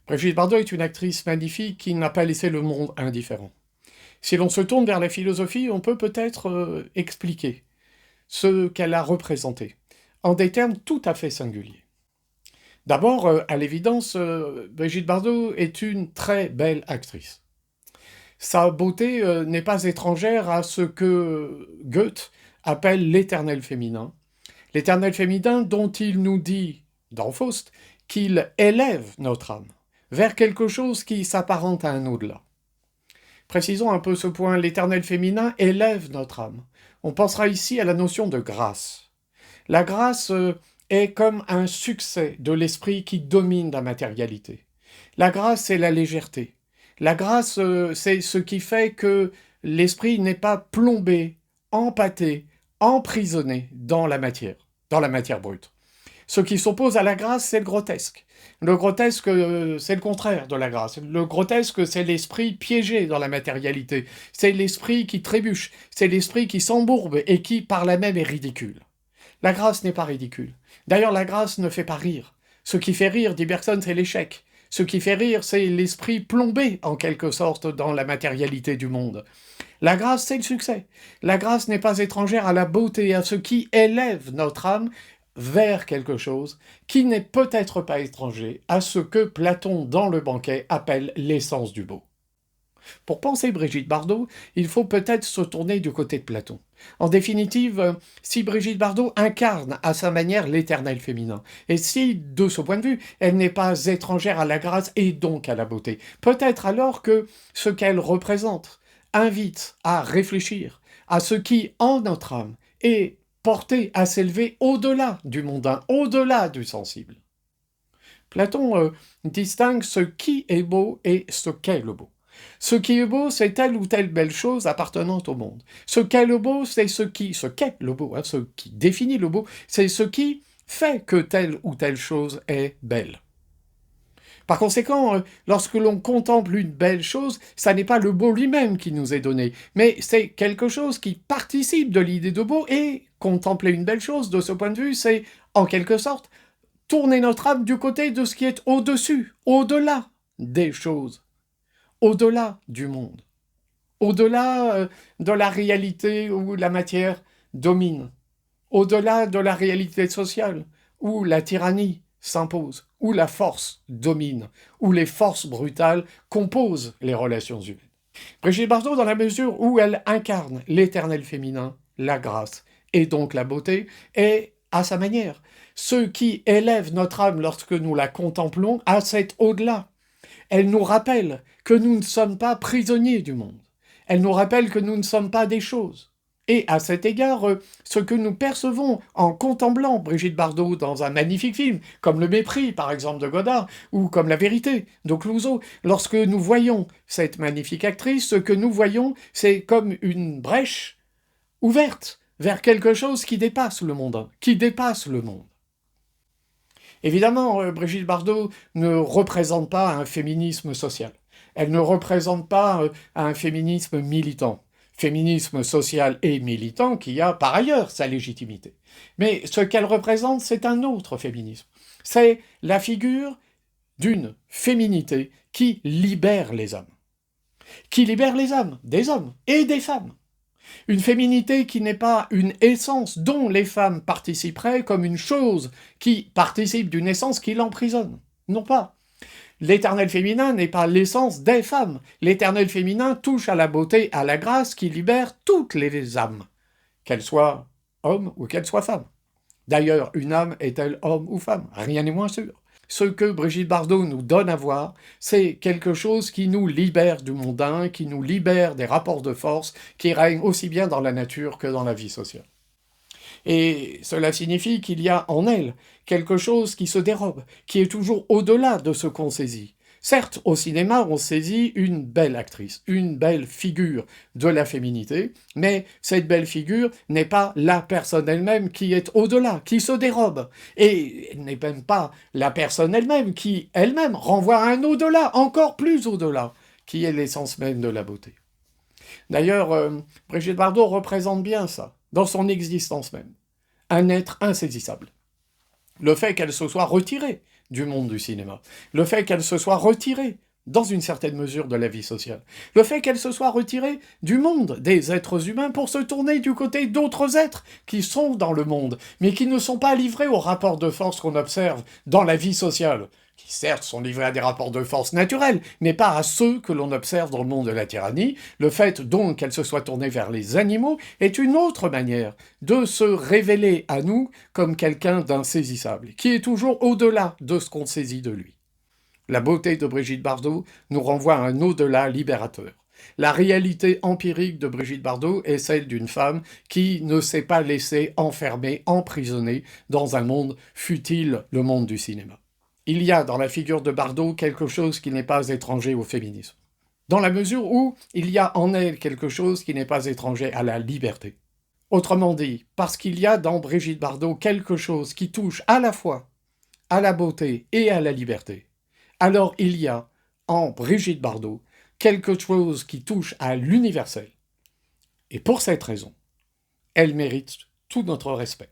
Brigitte Bardot est une actrice magnifique qui n'a pas laissé le monde indifférent. Si l'on se tourne vers la philosophie, on peut peut-être expliquer ce qu'elle a représenté, en des termes tout à fait singuliers. D'abord, à l'évidence, Brigitte Bardot est une très belle actrice. Sa beauté n'est pas étrangère à ce que Goethe appelle l'éternel féminin dont il nous dit, dans Faust, qu'il élève notre âme vers quelque chose qui s'apparente à un au-delà. Précisons un peu ce point, l'éternel féminin élève notre âme. On pensera ici à la notion de grâce. La grâce est comme un succès de l'esprit qui domine la matérialité. La grâce, c'est la légèreté. La grâce, c'est ce qui fait que l'esprit n'est pas plombé, empâté, emprisonné dans la matière brute. Ce qui s'oppose à la grâce, c'est le grotesque. Le grotesque, c'est le contraire de la grâce. Le grotesque, c'est l'esprit piégé dans la matérialité. C'est l'esprit qui trébuche. C'est l'esprit qui s'embourbe et qui, par là même, est ridicule. La grâce n'est pas ridicule. D'ailleurs, la grâce ne fait pas rire. Ce qui fait rire, dit Bergson, c'est l'échec. Ce qui fait rire, c'est l'esprit plombé, en quelque sorte, dans la matérialité du monde. La grâce, c'est le succès. La grâce n'est pas étrangère à la beauté, à ce qui élève notre âme vers quelque chose qui n'est peut-être pas étranger à ce que Platon, dans le banquet, appelle l'essence du beau. Pour penser Brigitte Bardot, il faut peut-être se tourner du côté de Platon. En définitive, si Brigitte Bardot incarne à sa manière l'éternel féminin, et si, de ce point de vue, elle n'est pas étrangère à la grâce et donc à la beauté, peut-être alors que ce qu'elle représente invite à réfléchir à ce qui, en notre âme, est porté à s'élever au-delà du mondain, au-delà du sensible. Platon distingue ce qui est beau et ce qu'est le beau. Ce qui est beau, c'est telle ou telle belle chose appartenant au monde. Ce qu'est le beau, c'est ce qu'est le beau, ce qui définit le beau, c'est ce qui fait que telle ou telle chose est belle. Par conséquent, lorsque l'on contemple une belle chose, ça n'est pas le beau lui-même qui nous est donné, mais c'est quelque chose qui participe de l'idée de beau, et contempler une belle chose, de ce point de vue, c'est, en quelque sorte, tourner notre âme du côté de ce qui est au-dessus, au-delà des choses, au-delà du monde, au-delà de la réalité où la matière domine, au-delà de la réalité sociale où la tyrannie s'impose, où la force domine, où les forces brutales composent les relations humaines. Brigitte Bardot, dans la mesure où elle incarne l'éternel féminin, la grâce et donc la beauté, est, à sa manière, ce qui élève notre âme lorsque nous la contemplons à cet au-delà. Elle nous rappelle que nous ne sommes pas prisonniers du monde. Elle nous rappelle que nous ne sommes pas des choses. Et à cet égard, ce que nous percevons en contemplant Brigitte Bardot dans un magnifique film, comme Le Mépris, par exemple, de Godard, ou comme La Vérité, de Clouzot, lorsque nous voyons cette magnifique actrice, ce que nous voyons, c'est comme une brèche ouverte vers quelque chose qui dépasse le mondain, qui dépasse le monde. Évidemment, Brigitte Bardot ne représente pas un féminisme social. Elle ne représente pas un féminisme militant. Féminisme social et militant qui a par ailleurs sa légitimité. Mais ce qu'elle représente, c'est un autre féminisme. C'est la figure d'une féminité qui libère les hommes. Qui libère les âmes des hommes et des femmes. Une féminité qui n'est pas une essence dont les femmes participeraient comme une chose qui participe d'une essence qui l'emprisonne. Non pas. L'éternel féminin n'est pas l'essence des femmes. L'éternel féminin touche à la beauté, à la grâce qui libère toutes les âmes, qu'elles soient hommes ou qu'elles soient femmes. D'ailleurs, une âme est-elle homme ou femme? Rien n'est moins sûr. Ce que Brigitte Bardot nous donne à voir, c'est quelque chose qui nous libère du mondain, qui nous libère des rapports de force qui règnent aussi bien dans la nature que dans la vie sociale. Et cela signifie qu'il y a en elle quelque chose qui se dérobe, qui est toujours au-delà de ce qu'on saisit. Certes, au cinéma, on saisit une belle actrice, une belle figure de la féminité, mais cette belle figure n'est pas la personne elle-même qui est au-delà, qui se dérobe, et n'est même pas la personne elle-même qui, elle-même, renvoie à un au-delà, encore plus au-delà, qui est l'essence même de la beauté. D'ailleurs, Brigitte Bardot représente bien ça, dans son existence même. Un être insaisissable. Le fait qu'elle se soit retirée du monde du cinéma. Le fait qu'elle se soit retirée, dans une certaine mesure, de la vie sociale. Le fait qu'elle se soit retirée du monde des êtres humains pour se tourner du côté d'autres êtres qui sont dans le monde, mais qui ne sont pas livrés aux rapports de force qu'on observe dans la vie sociale, qui certes sont livrés à des rapports de force naturels, mais pas à ceux que l'on observe dans le monde de la tyrannie. Le fait donc qu'elle se soit tournée vers les animaux est une autre manière de se révéler à nous comme quelqu'un d'insaisissable, qui est toujours au-delà de ce qu'on saisit de lui. La beauté de Brigitte Bardot nous renvoie à un au-delà libérateur. La réalité empirique de Brigitte Bardot est celle d'une femme qui ne s'est pas laissée enfermer, emprisonner dans un monde, fût-il le monde du cinéma. Il y a dans la figure de Bardot quelque chose qui n'est pas étranger au féminisme, dans la mesure où il y a en elle quelque chose qui n'est pas étranger à la liberté. Autrement dit, parce qu'il y a dans Brigitte Bardot quelque chose qui touche à la fois à la beauté et à la liberté, alors il y a en Brigitte Bardot quelque chose qui touche à l'universel. Et pour cette raison, elle mérite tout notre respect.